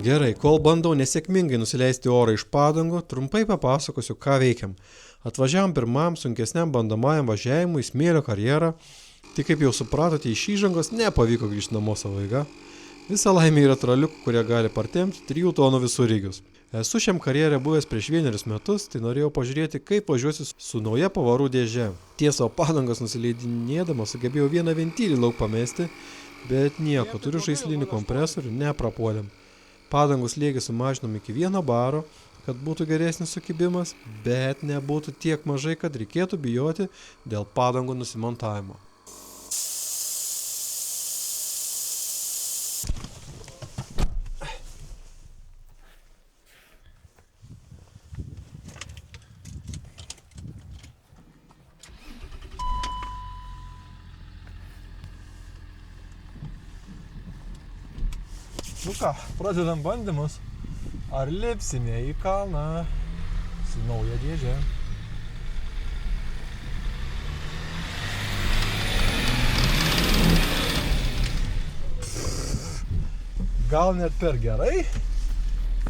Gerai, kol bandau nesėkmingai nusileisti orą iš padangų, trumpai papasakosiu, ką veikiam. Atvažiavom pirmam sunkesniam bandomajam važiavimui į smėlio karjerą, tik kaip jau supratote, iš įžangos nepavyko grįžti namo savo eiga. Visa laimė yra traliukų, kurie gali partempti 3 tonų visureigius. Esu šiam karjerė buvęs prieš 1 metus, tai norėjau pažiūrėti, kaip važiuosiu su nauja pavarų dėže. Tiesa, padangas nusileidinėdamas sugebėjau vieną ventilį lauk pamesti, bet nieko, turiu žaislinį kompresorių, neprapuolėm. Padangų slėgį sumažinom iki 1 baro, kad būtų geresnis sukibimas, bet nebūtų tiek mažai, kad reikėtų bijoti dėl padangų nusimontavimo. Nu ką, pradedam bandymus. Ar lipsime į kalną su nauja dėže? Gal net per gerai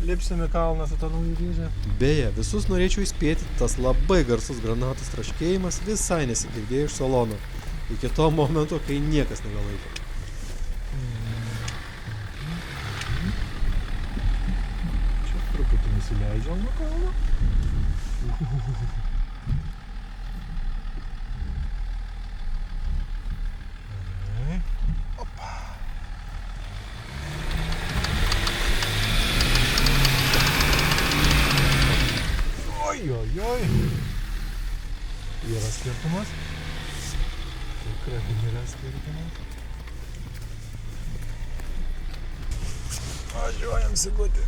lipsime į kalną su tą nauja dėže? Beje, visus norėčiau įspėti, tas labai garsus granatos traškėjimas visai nesigirdėjo iš salono. Iki to momento, kai niekas nebelaikė. Nusileidžiam nuo kalno. Opa. Oi. Yra skirtumas. Tikrai yra skirtumas. Važiuojam sigutį.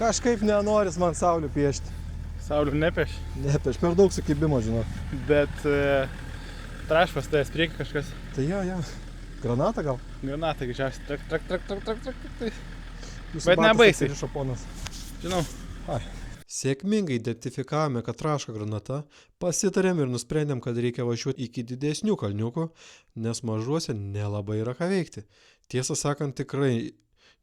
Kažkaip nenoris man saulių piešti. Saulių nepeš. Nepeš, per daug sukibimo, žinok. Bet trašpas tai prieki kažkas. Tai jo. Granatą gal? Granatą greičiausiai. Trak. Bet nebaisiai. Žinau. Sėkmingai identifikavome, kad traška granata, pasitarėm ir nusprendėm, kad reikia važiuoti iki didesnių kalniukų, nes mažuose nelabai yra ką veikti. Tiesą sakant, tikrai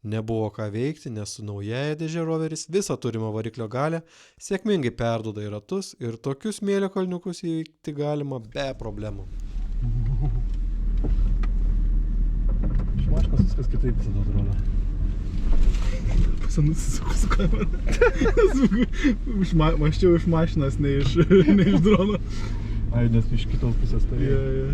nebuvo ką veikti, nes su naujaja dėže roveris visą turimą variklio galę sėkmingai perduoda į ratus ir tokius smėlio kalniukus įveikti galima be problemų. Iš mašinos viskas kitaip visada atrodo. Pasanusisuku su kamera. Maščiau iš mašinos, ne iš drono. Ai, nes iš kitos pusės tai. Yeah.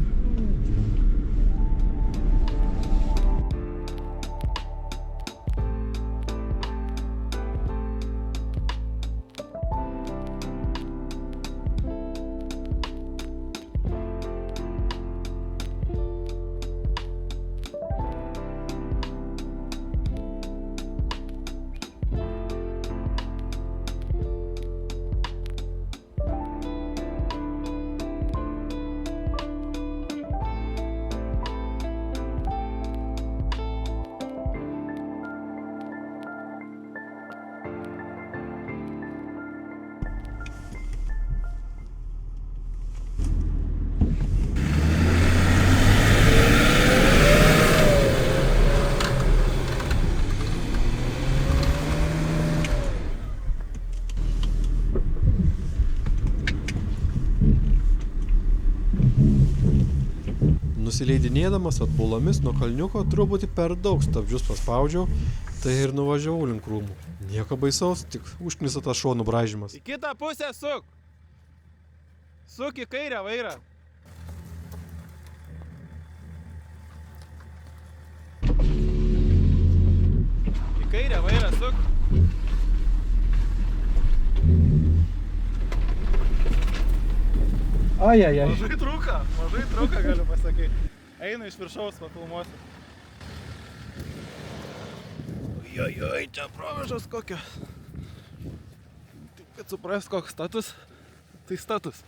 Nusileidinėdamas atbulomis nuo kalniuko truputį per daug stabdžius paspaudžiau, tai ir nuvažiavau link krūmų. Nieko baisaus, tik užknisa tas šonų braižymas. Į kitą pusę suk. Suk į kairę vairą. Į kairę vairą suk. Ajajaj. Mažai trūka, galiu pasakyti. Einu iš viršaus, pafilmuosiu. Ojojoj, čia provežos kokio. Taip, kad supras, koks status, tai status.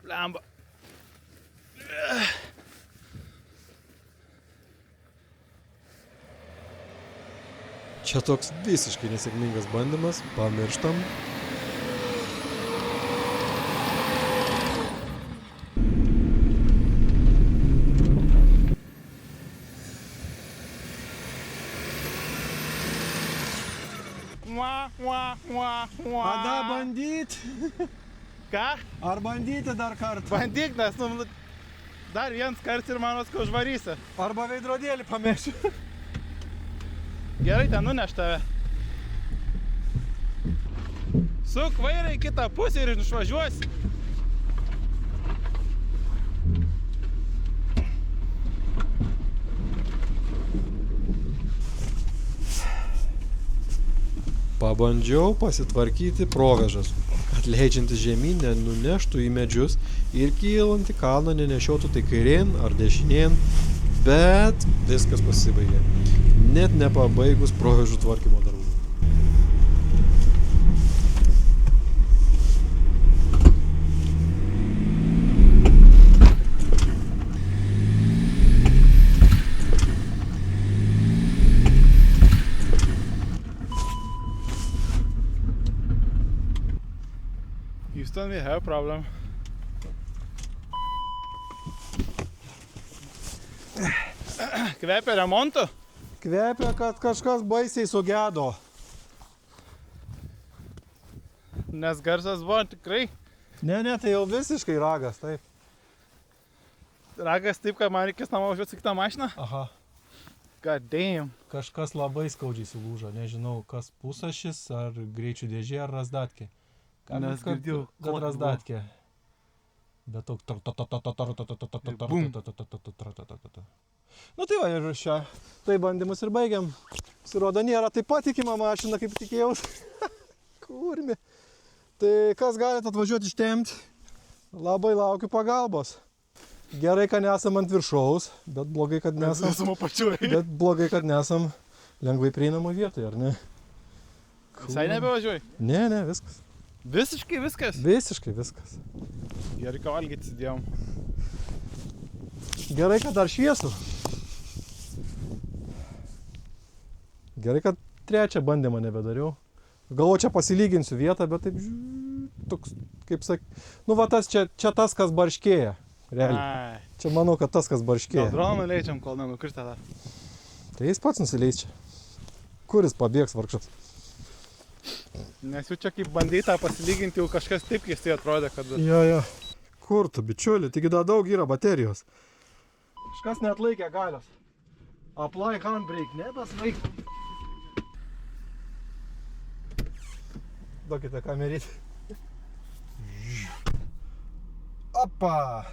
Blemba. Čia toks visiškai nesėkmingas bandymas, pamirštam. Kada bandyt? Ką? Ar bandyti dar kartą? Bandyk, nes dar vienas kartas ir manos, kad užvarysi. Arba veidrodėlį pamešiu. Gerai, ten nuneš tave. Suk vairą į kitą pusę ir išvažiuosi. Pabandžiau pasitvarkyti provežas, kad leidžiantis žemyn nenuneštų į medžius ir kylant į kalną nenešiotų tai kairėn ar dešinėn, bet viskas pasibaigė. Net nepabaigus provežų tvarkymo darbų. Houston, we have a problem. Kvepia remontu? Kvepia, kad kažkas baisiai sugedo. Nes garsas buvo tikrai. Ne, tai jau visiškai ragas, taip. Ragas taip, kad man reikės namo važiuoti su kitą mašiną? Aha. God damn. Kažkas labai skaudžiai sulūžo, nežinau, kas pusašis, ar greičių dėžė, ar razdatkė. Nes girdėjau, kad razdatkė. Bet toks... Nu tai va, ir šią. Tai bandymus ir baigiam. Pasirodo, nėra taip patikima mašina, kaip tikėjaus. Kurmi. Tai kas galite atvažiuoti ištemti, labai laukiu pagalbos. Gerai, kad nesam ant viršaus, bet blogai, kad nesam... Bet blogai, kad nesam lengvai prieinamo vietoje, ar ne? Visai nebevažiuoji? Ne, viskas. Visiškai viskas? Visiškai viskas. Gerai, ką valgyti sėdėjom. Gerai, kad dar šviesų. Gerai, kad trečią bandymą nebedariau. Galvoju, čia pasilyginsiu vietą, bet taip toks, kaip sak... Nu va tas, čia tas, kas barškėja. Realiai. Čia manau, kad tas, kas barškėja. Gal droną nuleidžiam, kol nenukrista dar. Tai jis pats nusileis čia. Kuris pabėgs vargšas? Nes jau čia kaip bandai tą pasilyginti, jau kažkas taip keistai atrodė, kad... Jo. Kur tu, bičiuli? Taigi dar daug yra baterijos. Kažkas neatlaikė galios. Apply handbrake, nebesvaik. Duokite kameryti. Opa!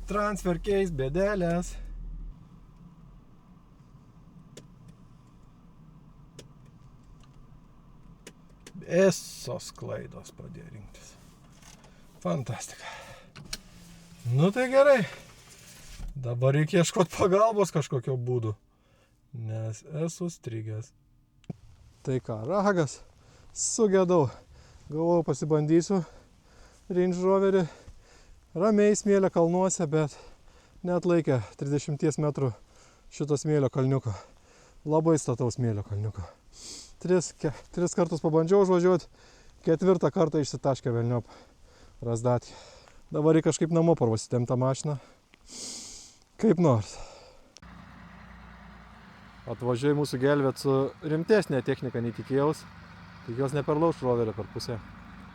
Transfer case, bėdelės. Visos klaidos pradėjo rinktis. Fantastika. Nu tai gerai. Dabar reikia ieškoti pagalbos kažkokio būdu. Nes esu strigęs. Tai ką, ragas. Sugedau. Galvojau, pasibandysiu Range Roverį. Ramiai smėlio kalnuose, bet neatlaikė 30 metrų šito smėlio kalniuko. Labai stataus smėlio kalniuko. Tris kartus pabandžiau užvažiuoti, 4 kartą išsitaškė velniop razdatkė. Dabar reikia kažkaip namo parvasitemti tą mašiną. Kaip nors. Atvažiuoju mūsų gelbėt su rimtesnė technika nei tikėjaus. Tikiuosi neperlauš roverio per pusę.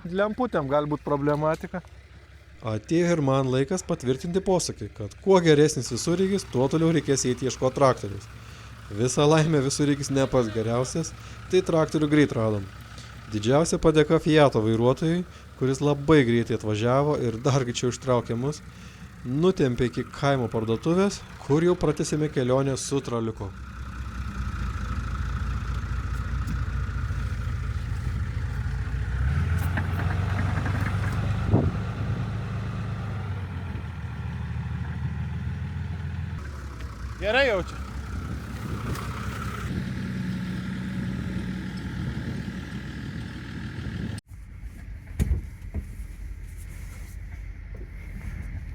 lemputėm gali būti problematika. Atėjo ir man laikas patvirtinti posakį, kad kuo geresnis visureigis, tuo toliau reikės eiti ieškoti traktorius. Visa laimė visureigis ne pats geriausias, tai traktorių greit radom. Didžiausia padėka Fiato vairuotojui, kuris labai greitai atvažiavo ir dar greičiau ištraukė mus, nutempė iki kaimo parduotuvės, kur jau pratęsėme kelionę su traliuku. Gerai jaučia.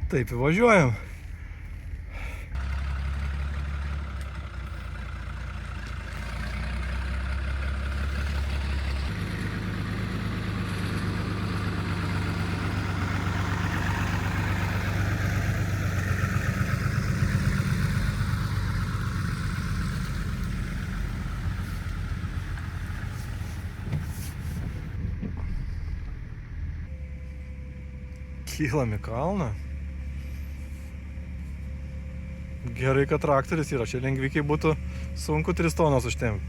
Taip, įvažiuojam. Kylam į kalną. Gerai, kad traktorius yra, čia lengvikiai būtų sunku 3 tonas užtemti.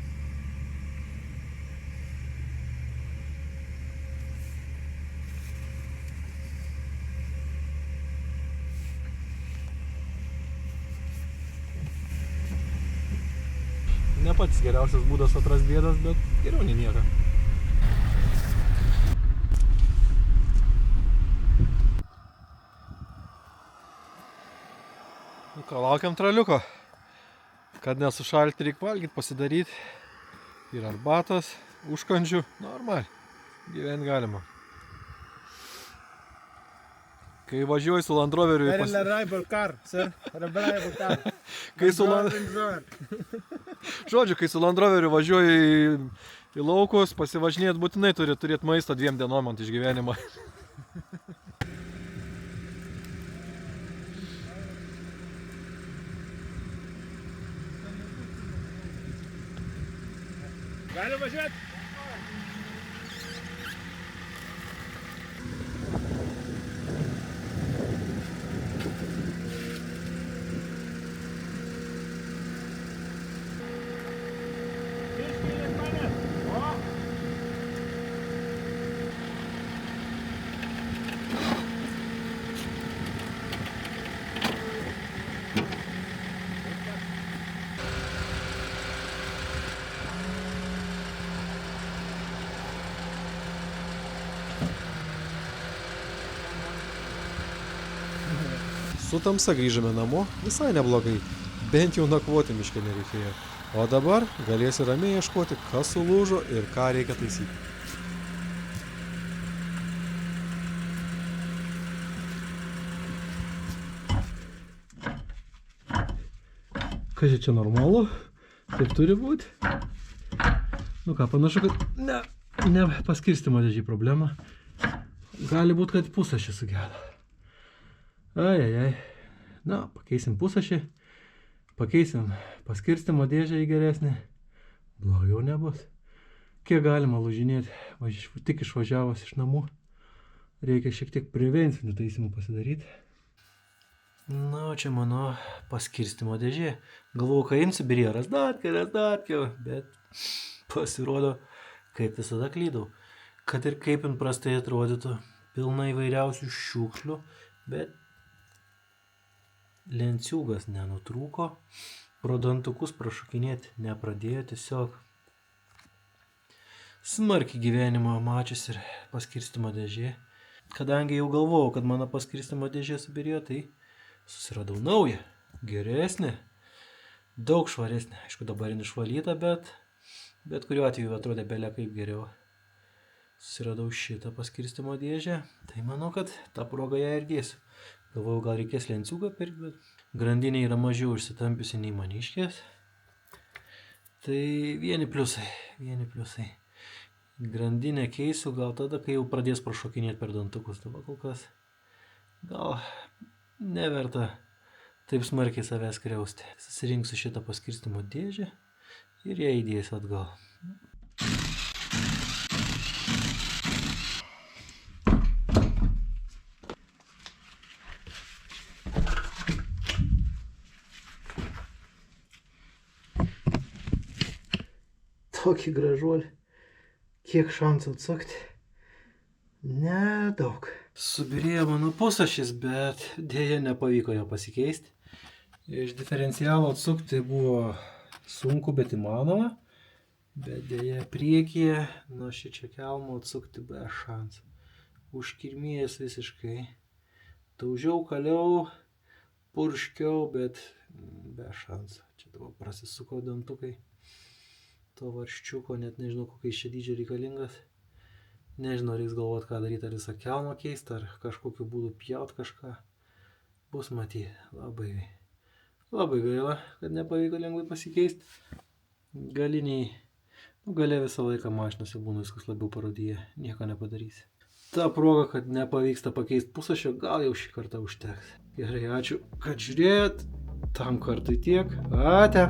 Ne pats geriausias būdas atras bėdas, bet geriau nei nieko. Nu ką, laukiam traliuko. Kad nesušalti, reikia valgyti, pasidaryti. Ir arbatos, užkandžių. Normaliai. Gyventi galima. Kai važiuoji su Land Roveriu... Very reliable car, sir. Reliable car. Žodžiu, kai su Land Roveriu važiuoji į laukus, pasivažinėt būtinai turi turėti maisto 2 dienom ant išgyvenimą. Galim važiuoti? Su tamsa grįžome namo visai neblogai, bent jau nakvoti miške nereikėjo. O dabar galėsi ramiai ieškoti, kas sulūžo ir ką reikia taisyti. Kas čia normalu? Taip turi būti? Nu ką, panašu, kad ne paskirstymo dėžiai problema. Gali būti, kad pusašį sugedo. Ai. Na, pakeisim pusašį. Pakeisim paskirstymo dėžę į geresnį. Blogiau nebus. Kiek galima lūžinėti, tik išvažiavus iš namų. Reikia šiek tiek prevencinių taisymų pasidaryti. Na, čia mano paskirstymo dėžė. Galvoju, kai imsiu birį, razdatkiau, bet pasirodo, kaip visada klydau. Kad ir kaip jin prastai atrodytų, pilna įvairiausių šiukšlių, bet lenciūgas nenutrūko, pro dantukus prašokinėti nepradėjo, tiesiog smarkiai gyvenimo mačius ir paskirstymo dėžė. Kadangi jau galvojau, kad mano paskirstymo dėžė subirėjo, tai susiradau naują, geresnę, daug švaresnę. Aišku, dabar jin išvalyta, bet kuriuo atveju atrodė belia kaip geriau. Susiradau šitą paskirstymo dėžę, tai manau, kad tą progą ją ir dėsiu. Galvojau, gal reikės lenciūgą pirkti, bet grandinė yra mažiau išsitampiusi nei maniškės. Tai vieni pliusai. Grandinę keisiu gal tada, kai jau pradės prašokinėti per dantukus. Dabar kol kas gal neverta taip smarkiai savęs skriausti. Susirinksiu šitą paskirstymo dėžę ir ją įdėsiu atgal. tokį gražuolį. Kiek šansų atsukti? Nedaug. Subirėjo mano pusašis, bet dėja nepavyko jo pasikeisti. Iš diferencialo atsukti buvo sunku, bet įmanoma. Bet dėja priekyje nuo šičia kelmo atsukti be šansų. Užkirmėjęs visiškai. Daužiau, kaliau, purškiau, bet be šansų. Čia dabar prasisuko dantukai. To varščiuko, net nežinau, kokiais čia dydžio reikalingas. Nežinau, reiks galvoti, ką daryti, ar visą kelmą keisti, ar kažkokiu būdu pjaut kažką. Bus matyti. Labai gaila, kad nepavyko lengvai pasikeisti. Galiniai, galia visą laiką mašinose būna viskas labiau parodiję, nieko nepadarysi. Ta proga, kad nepavyksta pakeisti pusašio, gal jau šį kartą užteks. Gerai, ačiū, kad žiūrėjot. Tam kartui tiek. Ate.